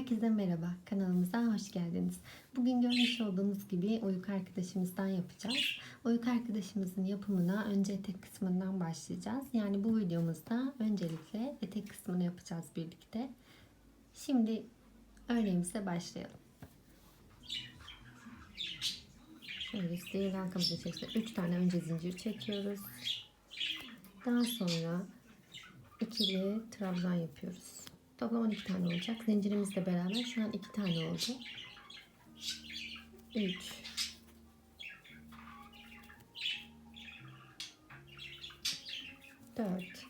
Herkese merhaba, kanalımıza hoş geldiniz. Bugün görmüş olduğunuz gibi oyuk arkadaşımızdan yapacağız. Oyuk arkadaşımızın yapımına önce etek kısmından başlayacağız. Yani bu videomuzda öncelikle etek kısmını yapacağız birlikte. Şimdi örneğimize başlayalım. Şöyle sihirli halkamızın içerisinde 3 tane önce zincir çekiyoruz. Daha sonra ikili trabzan yapıyoruz. Toplam 12 tane olacak. Zincirimizle beraber şu an 2 tane oldu. 3 4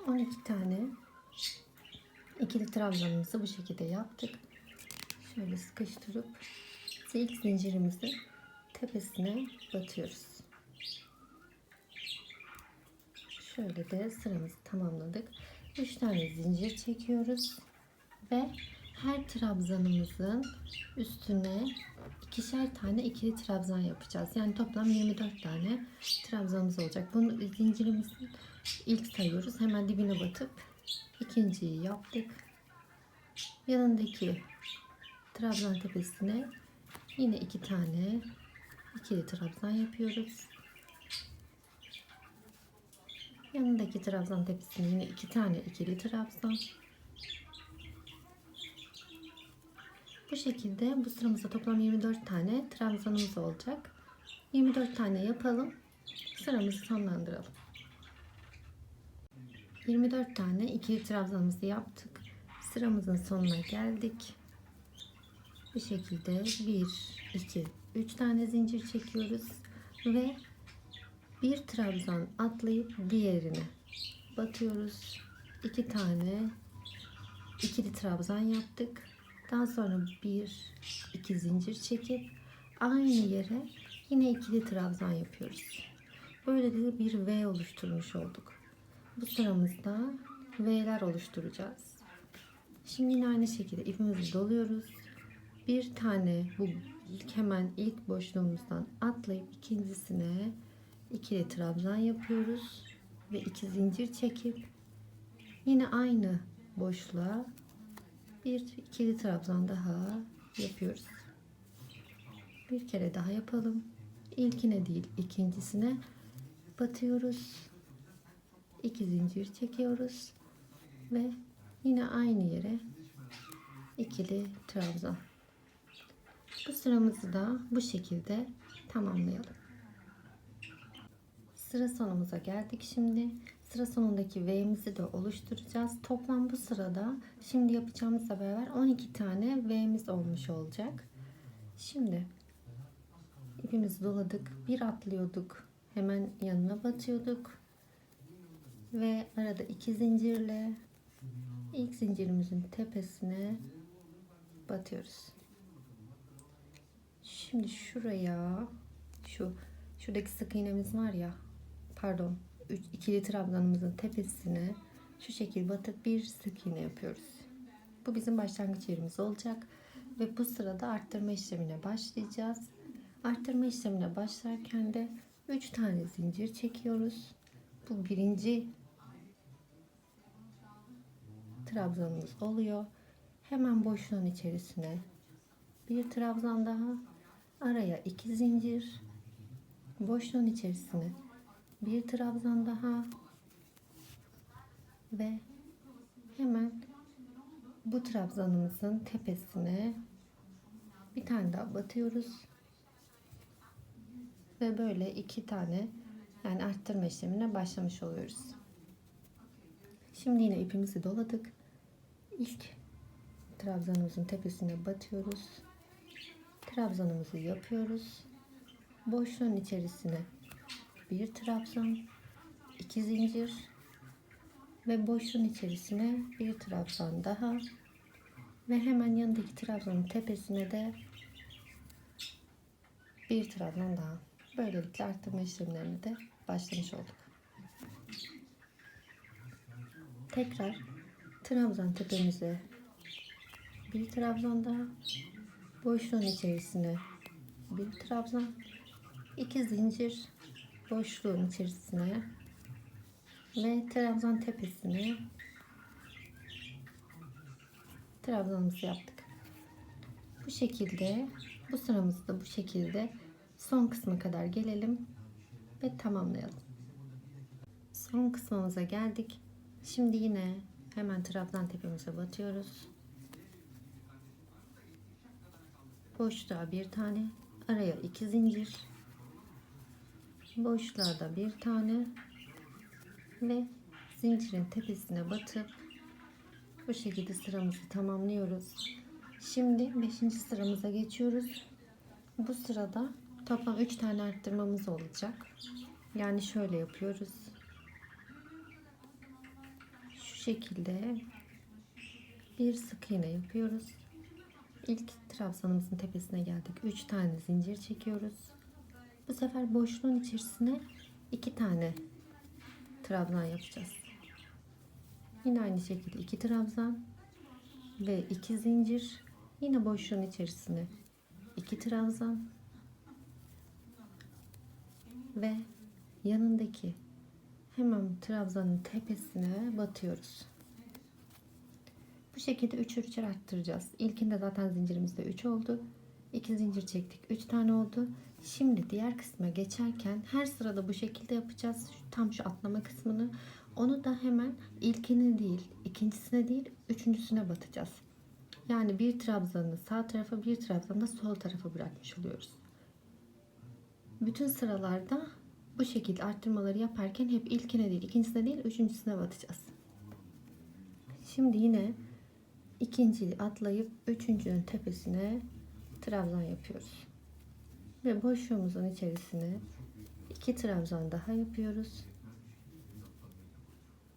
12 tane ikili trabzanımızı bu şekilde yaptık. Şöyle sıkıştırıp ilk zincirimizin tepesine batıyoruz. Şöyle de sıramızı tamamladık. 3 tane zincir çekiyoruz ve her trabzanımızın üstüne ikişer tane ikili trabzan yapacağız. Yani toplam 24 tane trabzanımız olacak. Bunu zincirimizin ilk sayıyoruz. Hemen dibine batıp ikinciyi yaptık. Yanındaki trabzan tepesine yine 2 tane ikili trabzan yapıyoruz. Yanındaki trabzan tepesine yine 2 tane ikili trabzan. Bu şekilde bu sıramızda toplam 24 tane trabzanımız olacak. 24 tane yapalım. Sıramızı sonlandıralım. 24 tane ikili trabzanımızı yaptık. Sıramızın sonuna geldik. Bu şekilde 1, 2, 3 tane zincir çekiyoruz ve bir trabzan atlayıp diğerine batıyoruz. 2 tane ikili trabzan yaptık. Daha sonra 1, 2 zincir çekip aynı yere yine ikili trabzan yapıyoruz. Böylece bir V oluşturmuş olduk. Bu sıramızda V'ler oluşturacağız. Şimdi yine aynı şekilde ipimizi doluyoruz. Bir tane bu hemen ilk boşluğumuzdan atlayıp ikincisine ikili trabzan yapıyoruz ve 2 zincir çekip yine aynı boşluğa bir ikili trabzan daha yapıyoruz. Bir kere daha yapalım. İlkine değil ikincisine batıyoruz. 2 zincir çekiyoruz ve yine aynı yere ikili trabzan. Bu sıramızı da bu şekilde tamamlayalım. Sıra sonumuza geldik şimdi. Sıra sonundaki V'mizi de oluşturacağız. Toplam bu sırada şimdi yapacağımızla beraber 12 tane V'miz olmuş olacak. Şimdi ipimizi doladık. Bir atlıyorduk. Hemen yanına batıyorduk. Ve arada 2 zincirle ilk zincirimizin tepesine batıyoruz. Şimdi şuraya şuradaki sık iğnemiz var ya, pardon, ikili trabzanımızın tepesine şu şekilde batıp bir sık iğne yapıyoruz. Bu bizim başlangıç yerimiz olacak ve bu sırada arttırma işlemine başlayacağız. Arttırma işlemine başlarken de 3 tane zincir çekiyoruz. Bu birinci trabzanımız oluyor. Hemen boşluğun içerisine bir trabzan daha, araya 2 zincir, boşluğun içerisine bir trabzan daha ve hemen bu trabzanımızın tepesine bir tane daha batıyoruz ve böyle 2 tane, yani arttırma işlemine başlamış oluyoruz. Şimdi yine ipimizi doladık. İlk trabzanımızın tepesine batıyoruz. Trabzanımızı yapıyoruz. Boşluğun içerisine bir trabzan, 2 zincir ve boşluğun içerisine bir trabzan daha Ve hemen yanındaki trabzanın tepesine de bir trabzan daha. Böylelikle arttırma işlemlerine de başlamış olduk. Tekrar trabzan tepemize bir trabzan daha, boşluğun içerisine bir trabzan, 2 zincir boşluğun içerisine ve trabzan tepesine trabzanımızı yaptık. Bu şekilde bu sıramızı da bu şekilde son kısma kadar gelelim ve tamamlayalım. Son kısmımıza geldik. Şimdi yine hemen trabzan tepemize batıyoruz. Boşluğa bir tane, araya 2 zincir, boşluğa da bir tane ve zincirin tepesine batıp bu şekilde sıramızı tamamlıyoruz. Şimdi 5. sıramıza geçiyoruz. Bu sırada toplam 3 tane arttırmamız olacak. Yani şöyle yapıyoruz. Şu şekilde bir sık iğne yapıyoruz. İlk trabzanımızın tepesine geldik. 3 tane zincir çekiyoruz. Bu sefer boşluğun içerisine 2 tane trabzan yapacağız. Yine aynı şekilde 2 trabzan ve 2 zincir. Yine boşluğun içerisine 2 trabzan ve yanındaki hemen trabzanın tepesine batıyoruz. Bu şekilde 3'er arttıracağız. İlkinde zaten zincirimizde 3 oldu. 2 zincir çektik. 3 tane oldu. Şimdi diğer kısma geçerken her sırada bu şekilde yapacağız. Tam şu atlama kısmını. Onu da hemen ilkini değil, ikincisine değil, üçüncüsüne batacağız. Yani bir trabzanı sağ tarafa, bir trabzanı da sol tarafa bırakmış oluyoruz. Bütün sıralarda bu şekilde arttırmaları yaparken hep ilkine değil, ikincisine değil, üçüncüsüne batacağız. Şimdi yine ikinciyi atlayıp üçüncünün tepesine trabzan yapıyoruz. Ve boşluğumuzun içerisine 2 trabzan daha yapıyoruz.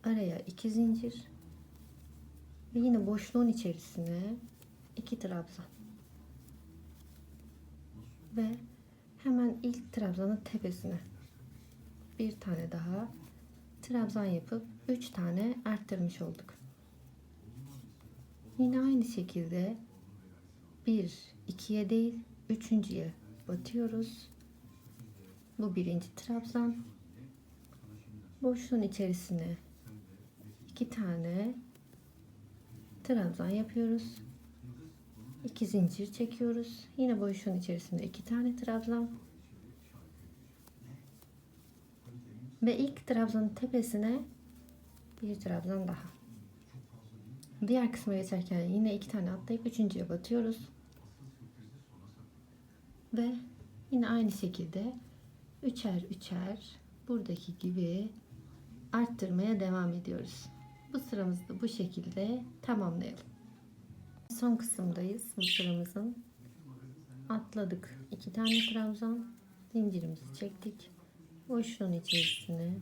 Araya 2 zincir ve yine boşluğun içerisine 2 trabzan. Ve hemen ilk trabzanın tepesine bir tane daha trabzan yapıp 3 tane arttırmış olduk. Yine aynı şekilde 1, 2'ye değil 3.'ye batıyoruz. Bu birinci trabzan. Boşluğun içerisine 2 tane trabzan yapıyoruz. 2 zincir çekiyoruz. Yine boşluğun içerisinde 2 tane trabzan. Ve ilk trabzanın tepesine bir trabzan daha. Diğer kısma geçerken yine 2 tane atlayıp üçüncüye batıyoruz. Ve yine aynı şekilde üçer buradaki gibi arttırmaya devam ediyoruz. Bu sıramızı da bu şekilde tamamlayalım. Son kısımdayız bu sıramızın. Atladık. 2 tane trabzan. Zincirimizi çektik. Boşluğun içerisine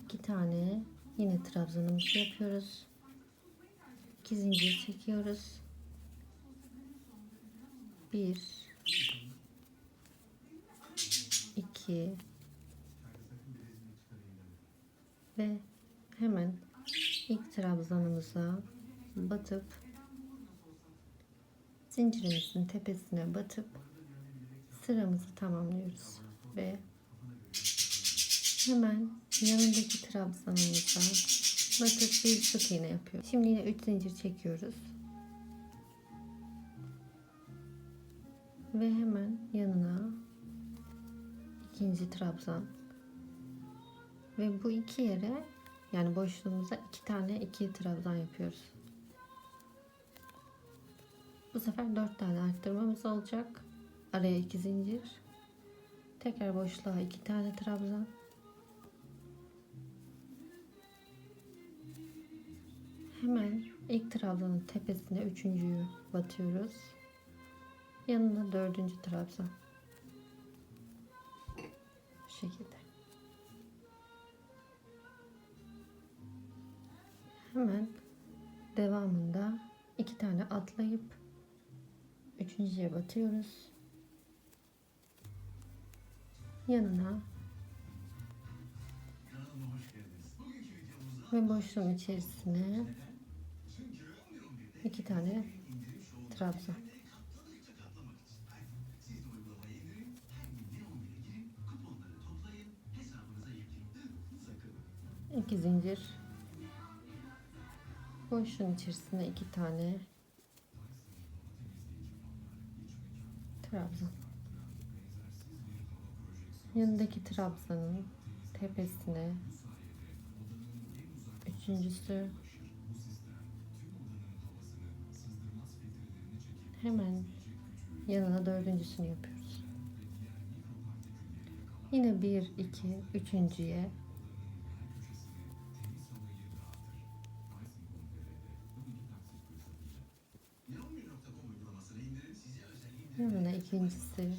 2 tane yine trabzanımızı yapıyoruz. 2 zincir çekiyoruz. 1 2 ve hemen ilk trabzanımıza batıp zincirimizin tepesine batıp sıramızı tamamlıyoruz ve hemen yanındaki trabzanımıza batıp bir sık iğne yapıyoruz. Şimdi yine 3 zincir çekiyoruz ve hemen yanına ikinci trabzan ve bu iki yere yani boşluğumuza 2 tane 2 trabzan yapıyoruz. Bu sefer 4 tane arttırmamız olacak. Araya 2 zincir. Tekrar boşluğa 2 tane trabzan. Hemen ilk trabzanın tepesine üçüncüyü batıyoruz. Yanına dördüncü trabzan. Bu şekilde. Hemen devamında 2 tane atlayıp üçüncüye batıyoruz. Yanına ve boşluğun içerisine 2 tane trabzan. İki zincir. Boşluğun içerisine 2 tane trabzan. Yanındaki trabzanın tepesine üçüncüsü, hemen yanına dördüncüsünü yapıyoruz. Yine 1 2 üçüncüye yanına ikincisi,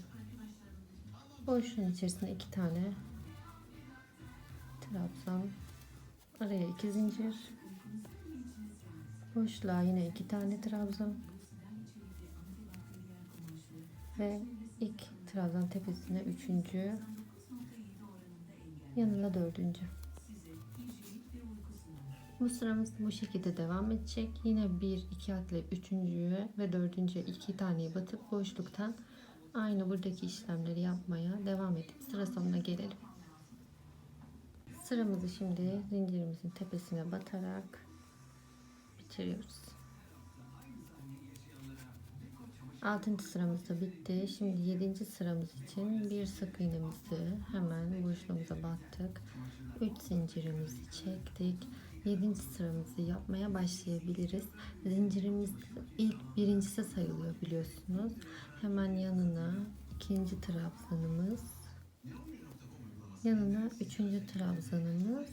boşluğun içerisine 2 tane trabzan, araya 2 zincir, boşluğa yine 2 tane trabzan ve ilk trabzan tepesine üçüncü, yanına dördüncü. Bu sıramız bu şekilde devam edecek. Yine 1 2 atlayıp üçüncüye ve dördüncüye 2 taneyi batıp boşluktan aynı buradaki işlemleri yapmaya devam edip sıra sonuna gelelim. Sıramızı şimdi zincirimizin tepesine batarak bitiriyoruz. 6. sıramız da bitti. Şimdi 7. sıramız için bir sık iğnemizi hemen boşluğumuza battık. 3 zincirimizi çektik. 7. sıramızı yapmaya başlayabiliriz. Zincirimiz ilk birincisi sayılıyor biliyorsunuz. Hemen yanına ikinci trabzanımız, yanına üçüncü trabzanımız.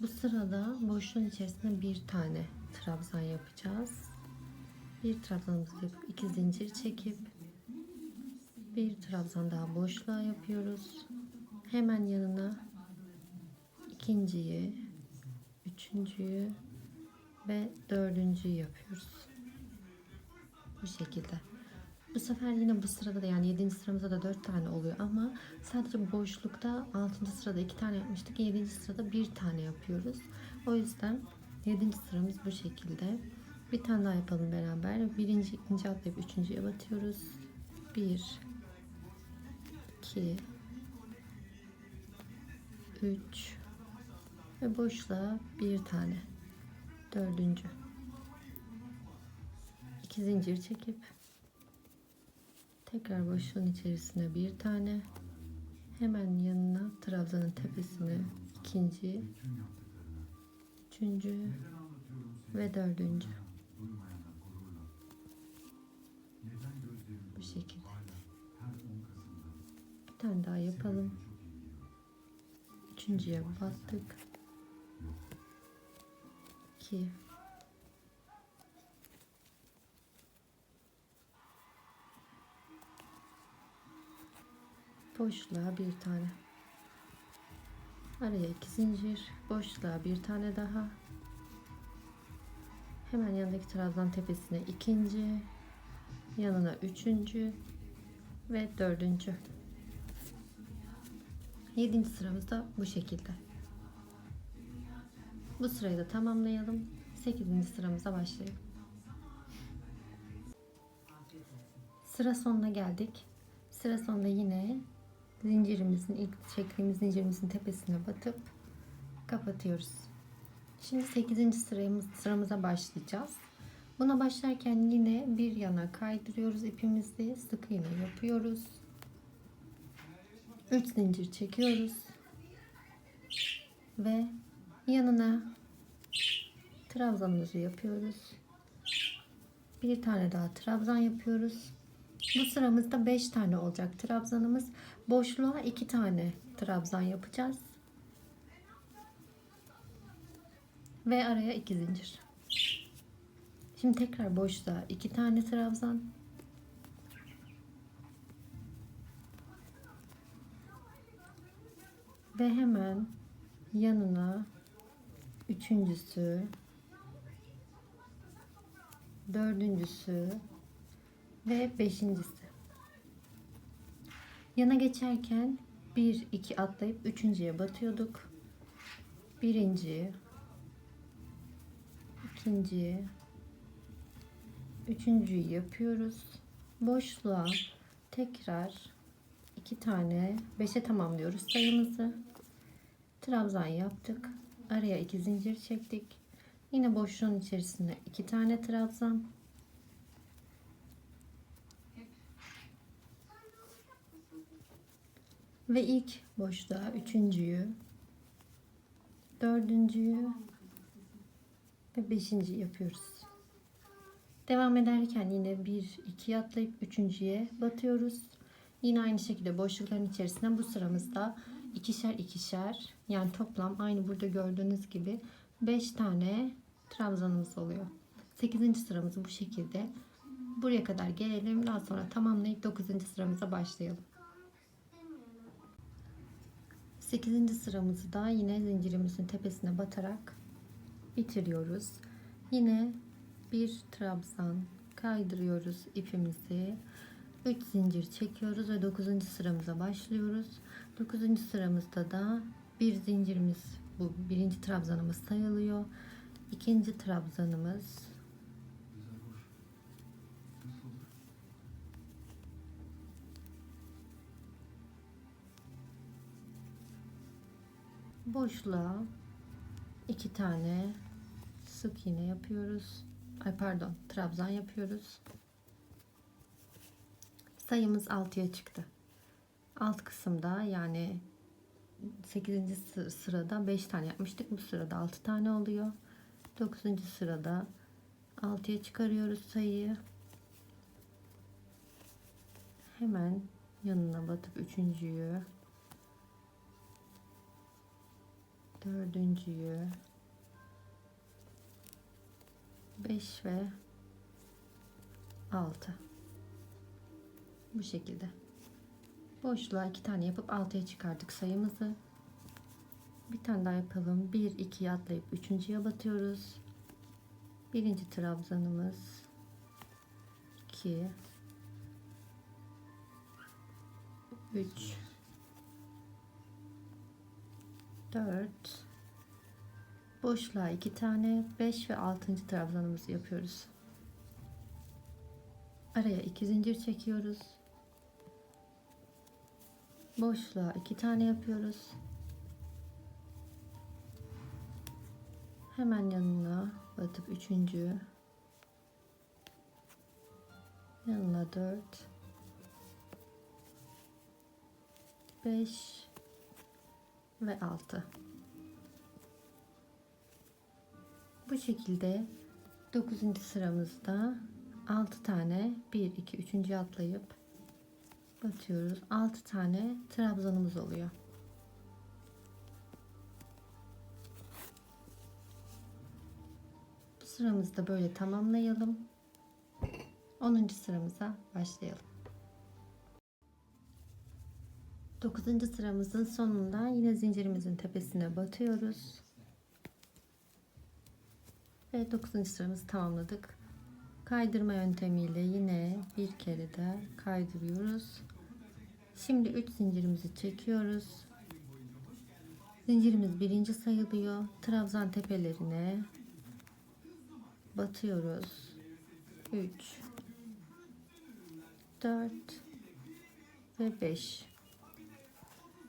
Bu sırada boşluğun içerisinde bir tane trabzan yapacağız. Bir trabzanımızı yapıp 2 zincir çekip bir trabzan daha boşluğa yapıyoruz. Hemen yanına ikinciyi, üçüncüyü ve dördüncüyü yapıyoruz. Bu şekilde. Bu sefer yine bu sırada da, yani 7. sıramızda da 4 tane oluyor ama sadece boşlukta 6. sırada 2 tane yapmıştık. 7. sırada 1 tane yapıyoruz. O yüzden 7. sıramız bu şekilde. Bir tane daha yapalım beraber. Birinci, ikinci atlayıp üçüncüye batıyoruz. 1 2 3 ve boşluğa bir tane. Dördüncü. 2 zincir çekip tekrar boşluğun içerisine bir tane, hemen yanına trabzanın tepesine ikinci, üçüncü ve dördüncü. Bu şekilde. Bir tane daha yapalım. Üçüncüye battık. 2 boşluğa bir tane, araya 2 zincir, boşluğa bir tane daha, hemen yanındaki trabzan tepesine ikinci, yanına üçüncü ve dördüncü. 7. sıramız da bu şekilde. Bu sırayı da tamamlayalım. 8. sıramıza başlayalım. Sıra sonuna geldik. Sıra sonunda yine zincirimizin, ilk çektiğimiz zincirimizin tepesine batıp kapatıyoruz. Şimdi 8. sıramıza başlayacağız. Buna başlarken yine bir yana kaydırıyoruz ipimizi, sık iğne yapıyoruz. 3 zincir çekiyoruz ve yanına trabzanımızı yapıyoruz. Bir tane daha trabzan yapıyoruz. Bu sıramızda 5 tane olacak trabzanımız. Boşluğa 2 tane trabzan yapacağız. Ve araya 2 zincir. Şimdi tekrar boşluğa 2 tane trabzan. Ve hemen yanına üçüncüsü, dördüncüsü ve beşincisi. Yana geçerken 1 2 atlayıp üçüncüye batıyorduk. Birinci, ikinci, üçüncüyü yapıyoruz. Boşluğa tekrar 2 tane 5'e tamamlıyoruz sayımızı. Trabzan yaptık. Araya 2 zincir çektik. Yine boşluğun içerisine 2 tane trabzan. Ve ilk boşluğa üçüncüyü, dördüncüyü ve beşinciyi yapıyoruz. Devam ederken yine 1 2 atlayıp üçüncüye batıyoruz. Yine aynı şekilde boşlukların içerisinde bu sıramızda ikişer ikişer, yani toplam aynı burada gördüğünüz gibi 5 tane trabzanımız oluyor. 8. sıramızı bu şekilde buraya kadar gelelim. Daha sonra tamamlayıp 9. sıramıza başlayalım. 8. sıramızı da yine zincirimizin tepesine batarak bitiriyoruz. Yine bir trabzan kaydırıyoruz ipimizi. 3 zincir çekiyoruz ve 9. sıramıza başlıyoruz. 9. sıramızda da bir zincirimiz, bu birinci trabzanımız sayılıyor. İkinci trabzanımız, boşluğa 2 tane sık iğne yapıyoruz. Trabzan yapıyoruz. Sayımız 6'ya çıktı. Alt kısımda, yani 8. sırada 5 tane yapmıştık. Bu sırada 6 tane oluyor. 9. sırada 6'ya çıkarıyoruz sayıyı. Hemen yanına batıp üçüncüyü, dördüncüyü, 5 ve 6. Bu şekilde. Boşluğa 2 tane yapıp 6'ya çıkardık sayımızı. Bir tane daha yapalım. 1 2'ye atlayıp üçüncüye batıyoruz. Birinci trabzanımız, 2 3 4, boşluğa 2 tane 5 ve 6. trabzanımızı yapıyoruz. Araya 2 zincir çekiyoruz. Boşluğa 2 tane yapıyoruz. Hemen yanına batıp üçüncü, yanına 4 5 ve 6. Bu şekilde 9. sıramızda 6 tane 1 2 3. atlayıp batıyoruz. 6 tane trabzanımız oluyor. Bu sıramızı da böyle tamamlayalım. 10. sıramıza başlayalım. 9. sıramızın sonunda yine zincirimizin tepesine batıyoruz. Ve 9. sıramızı tamamladık. Kaydırma yöntemiyle yine bir kere de kaydırıyoruz. Şimdi 3 zincirimizi çekiyoruz. Zincirimiz birinci sayılıyor. Trabzan tepelerine batıyoruz. 3 4 ve 5.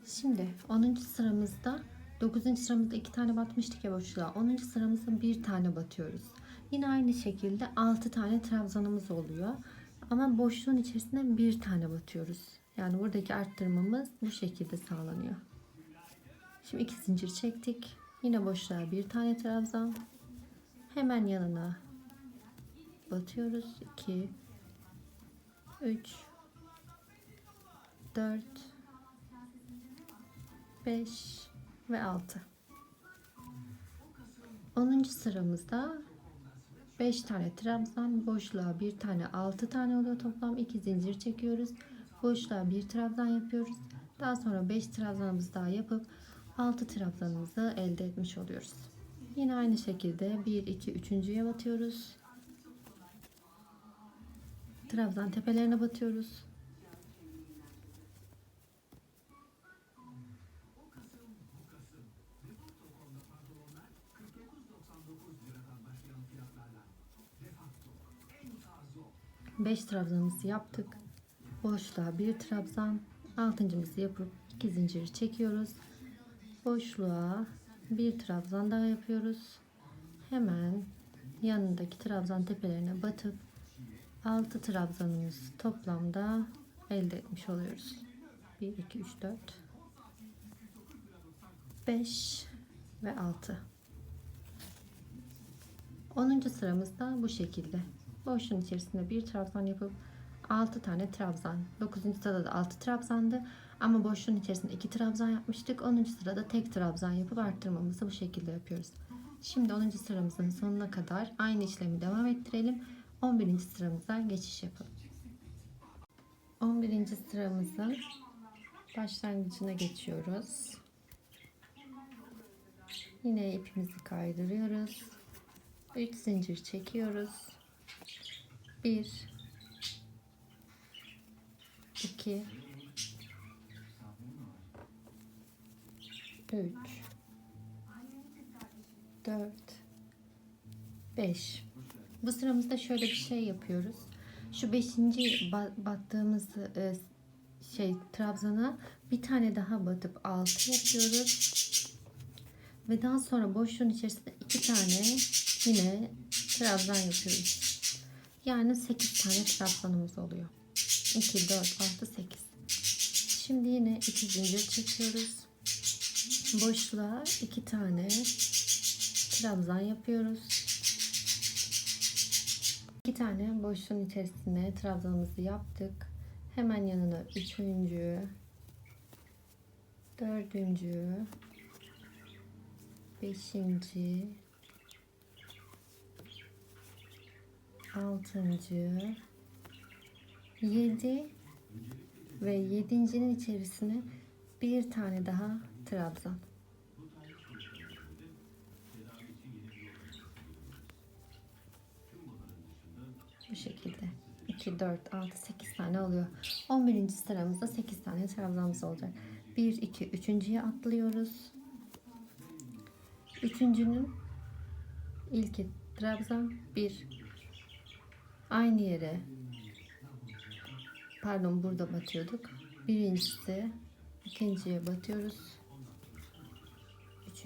Şimdi 10. sıramızda 9. sıramızda 2 tane batmıştık ya boşluğa. 10. sıramızda 1 tane batıyoruz. Yine aynı şekilde 6 tane trabzanımız oluyor. Ama boşluğun içerisinde 1 tane batıyoruz. Yani buradaki arttırmamız bu şekilde sağlanıyor. Şimdi 2 zincir çektik. Yine boşluğa 1 tane trabzan. Hemen yanına batıyoruz. 2 3 4 5 ve 6. 10. sıramızda 5 tane trabzan, boşluğa 1 tane, 6 tane oluyor toplam. 2 zincir çekiyoruz. Boşluğa 1 trabzan yapıyoruz. Daha sonra 5 trabzanımızı daha yapıp 6 trabzanımızı elde etmiş oluyoruz. Yine aynı şekilde 1 2 3.'ye batıyoruz. Trabzan tepelerine batıyoruz. Beş trabzanımızı yaptık. Boşluğa bir trabzan, altıncımızı yapıp 2 zincir çekiyoruz. Boşluğa bir trabzan daha yapıyoruz. Hemen yanındaki trabzan tepelerine batıp 6 trabzanımız toplamda elde etmiş oluyoruz. 1 2 3 4 5 ve 6. 10. sıramızda bu şekilde. Boşluğun içerisinde bir trabzan yapıp 6 tane trabzan. 9. sırada da 6 trabzandı. Ama boşluğun içerisinde 2 trabzan yapmıştık. 10. sırada tek trabzan yapıp arttırmamızı bu şekilde yapıyoruz. Şimdi 10. sıramızın sonuna kadar aynı işlemi devam ettirelim. 11. sıramıza geçiş yapalım. 11. sıramızın başlangıcına geçiyoruz. Yine ipimizi kaydırıyoruz. 3 zincir çekiyoruz. 1 2 3 4 5. Bu sıramızda şöyle bir şey yapıyoruz. Şu 5. battığımız trabzana bir tane daha batıp 6 yapıyoruz. Ve daha sonra boşluğun içerisinde 2 tane yine trabzan yapıyoruz. Yani 8 tane trabzanımız oluyor. 2 4 6 8. Şimdi yine 2 zincir çekiyoruz. Boşluğa 2 tane trabzan yapıyoruz. 2 tane boşluğun içerisine trabzanımızı yaptık. Hemen yanına 3. 4. 5. 6. 7 ve 7.'nin içerisine bir tane daha trabzan. Bu şekilde 2 4 6 8 tane oluyor. 11. sıramızda 8 tane trabzanımız olacak. 1 2 3.'ye atlıyoruz. 3.'nün ilki trabzan 1. Aynı yere, pardon, burada batıyorduk. Birincisi, ikinciye batıyoruz. 3.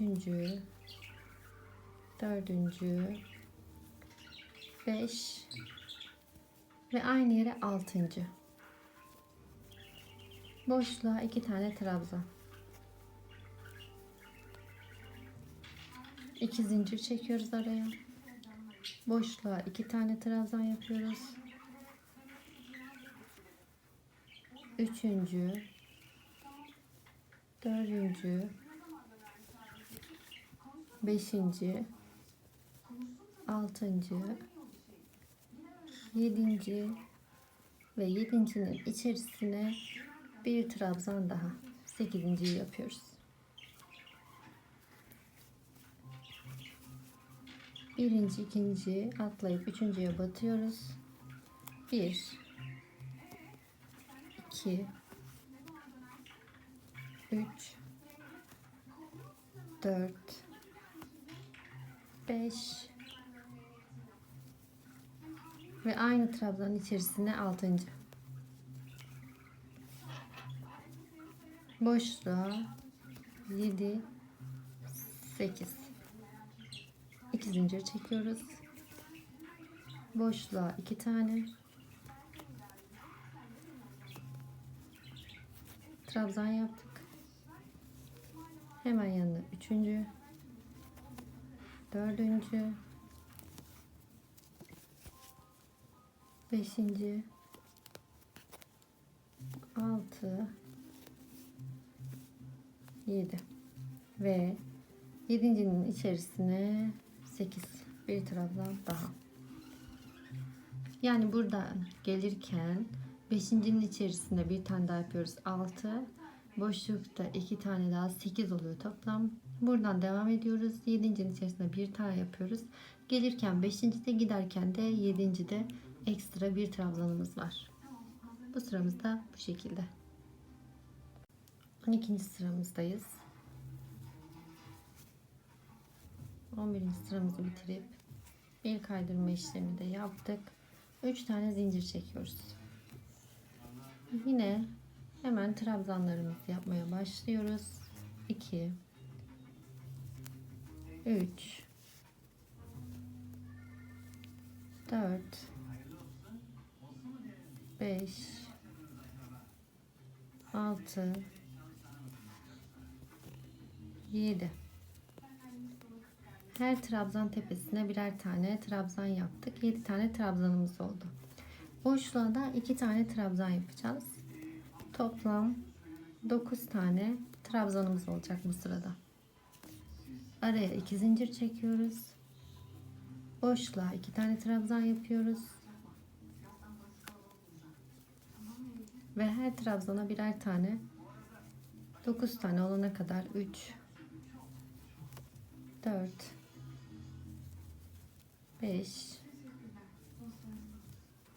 4. 5 ve aynı yere 6. Boşluğa 2 tane trabzan. 2 zincir çekiyoruz araya. Boşluğa 2 tane trabzan yapıyoruz. 3. 4. 5. 6. 7. ve 7.'nin içerisine bir trabzan daha. 8.'yi yapıyoruz. 1. 2. atlayıp 3.'ye batıyoruz. 1 2 3 4 5 ve aynı trabzanın içerisine 6. Boşluğa 7 8. 2 zincir çekiyoruz. Boşluğa 2 tane trabzan yaptık. Hemen yanına 3. 4. 5. 6 7 ve 7.'nin içerisine 8, bir trabzan daha. Yani buradan gelirken 5.'nin içerisinde bir tane daha yapıyoruz, 6. Boşlukta 2 tane daha, 8 oluyor toplam. Buradan devam ediyoruz. 7.'nin içerisinde bir tane yapıyoruz. Gelirken 5.'de, giderken de 7.'de ekstra bir trabzanımız var. Bu sıramız da bu şekilde. 12. sıramızdayız. 11. sıramızı bitirip bir kaydırma işlemi de yaptık. 3 tane zincir çekiyoruz. Yine hemen trabzanlarımızı yapmaya başlıyoruz. 2 3 4 5 6 7. Her trabzan tepesine birer tane trabzan yaptık. 7 tane trabzanımız oldu. Boşluğa da 2 tane trabzan yapacağız. Toplam 9 tane trabzanımız olacak bu sırada. Araya 2 zincir çekiyoruz. Boşluğa 2 tane trabzan yapıyoruz. Ve her trabzana birer tane, 9 tane olana kadar 3 4 5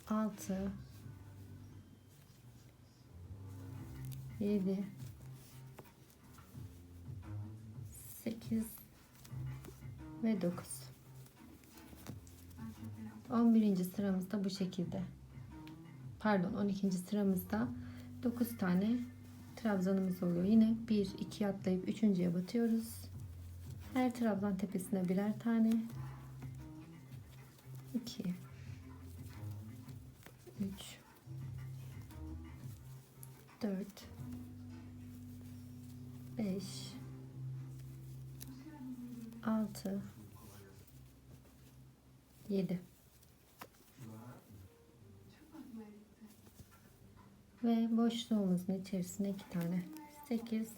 6 7 8 ve 9. 11. sıramızda bu şekilde. Pardon, 12. sıramızda 9 tane trabzanımız oluyor. Yine 1 2 atlayıp 3.'ye batıyoruz. Her trabzan tepesine birer tane. 2 3 4 5 6 7 ve boşluğumuzun içerisine 2 tane 8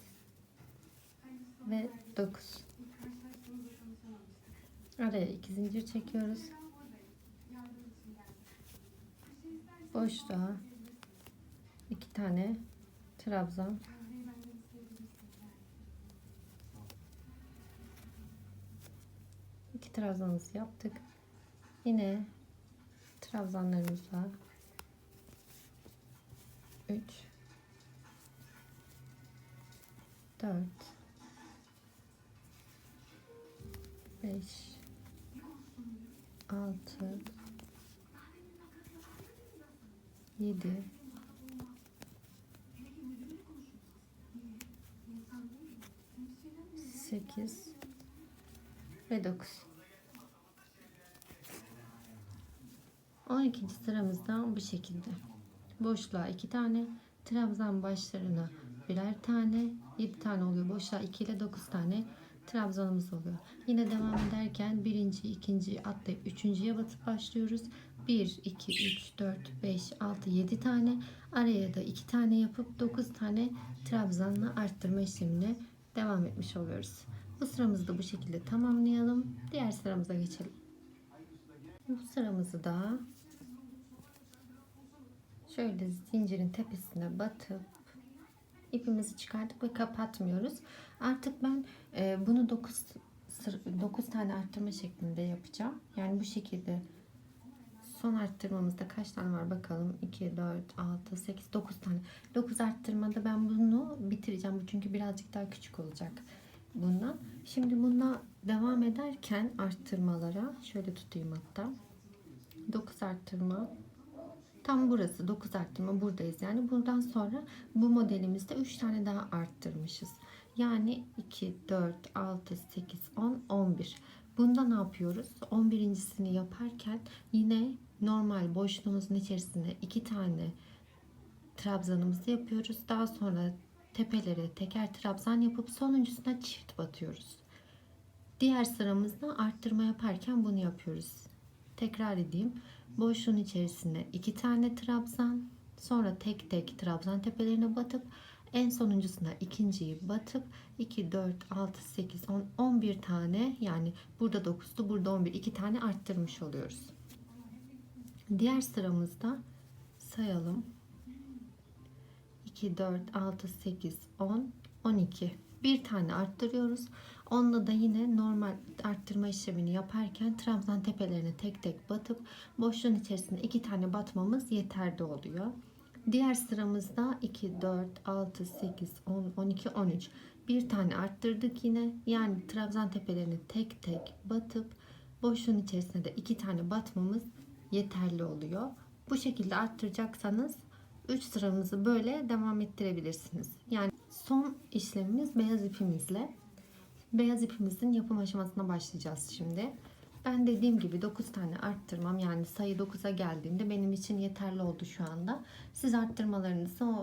ve 9. Araya 2 zincir çekiyoruz. Boşluğa 2 tane trabzan, iki trabzanımızı yaptık. Yine trabzanlarımızla 3 4 5 6 7 8 ve 9. 12. sıramızda bu şekilde. Boşluğa 2 tane, trabzan başlarına birer tane, 7 tane oluyor. Boşluğa 2 ile 9 tane trabzanımız oluyor. Yine devam ederken birinci, ikinci atlayıp 3.'ye batıp başlıyoruz. 1, 2, 3, 4, 5, 6, 7 tane. Araya da 2 tane yapıp 9 tane trabzanla arttırma işlemine devam etmiş oluyoruz. Bu sıramızı da bu şekilde tamamlayalım. Diğer sıramıza geçelim. Bu sıramızı da şöyle zincirin tepesine batıp ipimizi çıkardık ve kapatmıyoruz. Artık ben bunu 9 tane arttırma şeklinde yapacağım. Yani bu şekilde. Son arttırmamızda kaç tane var bakalım. 2, 4, 6, 8, 9 tane. 9 arttırmada ben bunu bitireceğim. Bu çünkü birazcık daha küçük olacak bundan. Şimdi bununla devam ederken arttırmalara şöyle tutayım hatta. 9 arttırma. Tam burası 9 arttırma, buradayız. Yani buradan sonra bu modelimizde 3 tane daha arttırmışız. Yani 2, 4, 6, 8, 10, 11. Bunda ne yapıyoruz? 11.'sini yaparken yine normal boşluğumuzun içerisine 2 tane trabzanımızı yapıyoruz. Daha sonra tepelere teker trabzan yapıp sonuncusuna çift batıyoruz. Diğer sıramızda arttırma yaparken bunu yapıyoruz. Tekrar edeyim. Boşluğun içerisine 2 tane trabzan, sonra tek tek trabzan tepelerine batıp en sonuncusuna ikinciyi batıp 2, 4, 6, 8, 10, 11 tane, yani burada 9'du, burada 11, 2 tane arttırmış oluyoruz. Diğer sıramızda sayalım. 2, 4, 6, 8, 10, 12. Bir tane arttırıyoruz. Onunla da yine normal arttırma işlemini yaparken trabzan tepelerine tek tek batıp boşluğun içerisine 2 tane batmamız yeterli oluyor. Diğer sıramızda 2, 4, 6, 8, 10, 12, 13. Bir tane arttırdık yine. Yani trabzan tepelerini tek tek batıp boşluğun içerisine de 2 tane batmamız yeterli oluyor. Bu şekilde arttıracaksanız 3 sıramızı böyle devam ettirebilirsiniz. Yani son işlemimiz beyaz ipimizle. Beyaz ipimizin yapım aşamasına başlayacağız şimdi. Ben dediğim gibi 9 tane arttırmam, yani sayı 9'a geldiğinde benim için yeterli oldu şu anda. Siz arttırmalarınızı o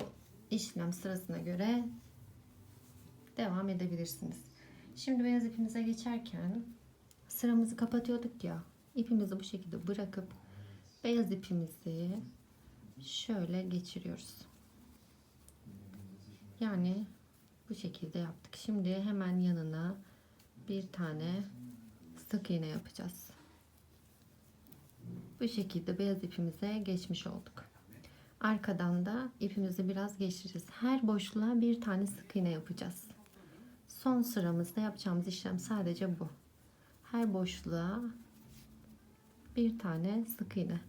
işlem sırasına göre devam edebilirsiniz. Şimdi beyaz ipimize geçerken sıramızı kapatıyorduk ya, ipimizi bu şekilde bırakıp beyaz ipimizi şöyle geçiriyoruz. Yani bu şekilde yaptık. Şimdi hemen yanına bir tane sık iğne yapacağız. Bu şekilde beyaz ipimize geçmiş olduk. Arkadan da ipimizi biraz geçireceğiz. Her boşluğa bir tane sık iğne yapacağız. Son sıramızda yapacağımız işlem sadece bu. Her boşluğa bir tane sık iğne.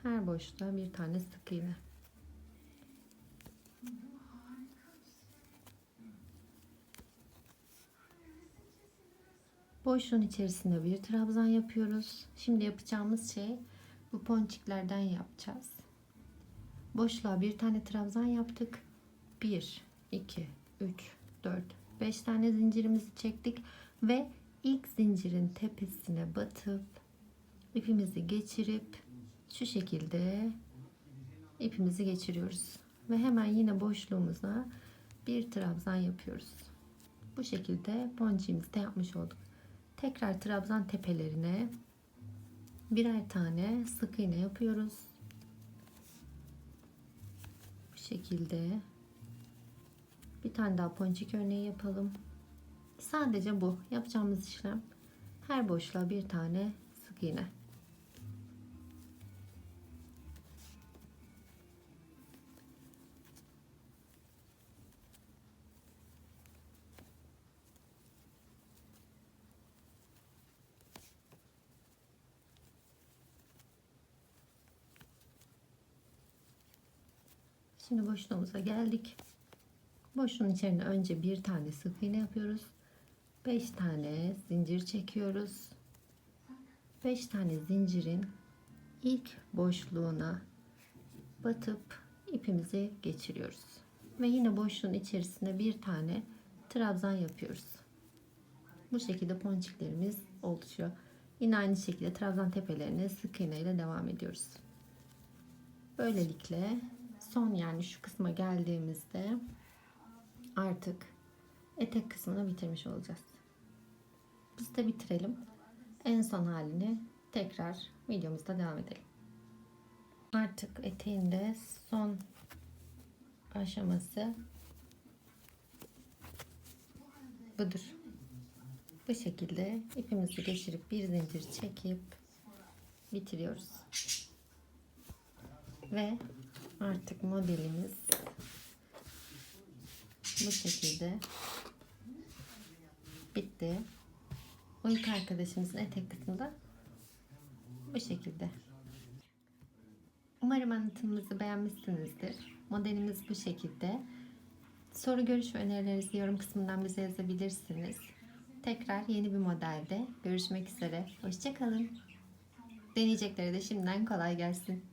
Her boşluğa bir tane sık iğne. Boşluğun içerisinde bir trabzan yapıyoruz. Şimdi yapacağımız şey, bu ponçiklerden yapacağız. Boşluğa bir tane trabzan yaptık. 1, 2, 3, 4, 5 tane zincirimizi çektik ve ilk zincirin tepesine batıp ipimizi geçirip şu şekilde ipimizi geçiriyoruz ve hemen yine boşluğumuza bir trabzan yapıyoruz. Bu şekilde ponçiğimizi de yapmış olduk. Tekrar trabzan tepelerine birer tane sık iğne yapıyoruz. Bu şekilde bir tane daha ponçik örneği yapalım. Sadece bu yapacağımız işlem. Her boşluğa bir tane sık iğne. Şimdi boşluğumuza geldik. Boşluğun içerisine önce bir tane sık iğne yapıyoruz. 5 tane zincir çekiyoruz. 5 tane zincirin ilk boşluğuna batıp ipimizi geçiriyoruz. Ve yine boşluğun içerisine bir tane trabzan yapıyoruz. Bu şekilde ponçiklerimiz oluşuyor. Yine aynı şekilde trabzan tepelerine sık iğne ile devam ediyoruz. Böylelikle son, yani şu kısma geldiğimizde artık etek kısmını bitirmiş olacağız. Biz de bitirelim. En son halini tekrar videomuzda devam edelim. Artık eteğin de son aşaması budur. Bu şekilde ipimizi geçirip bir zincir çekip bitiriyoruz. Ve artık modelimiz bu şekilde bitti. O ilk arkadaşımızın etek kısmında bu şekilde. Umarım anlatımımızı beğenmişsinizdir. Modelimiz bu şekilde. Soru, görüş ve önerilerinizi yorum kısmından bize yazabilirsiniz. Tekrar yeni bir modelde görüşmek üzere. Hoşça kalın. Deneyeceklere de şimdiden kolay gelsin.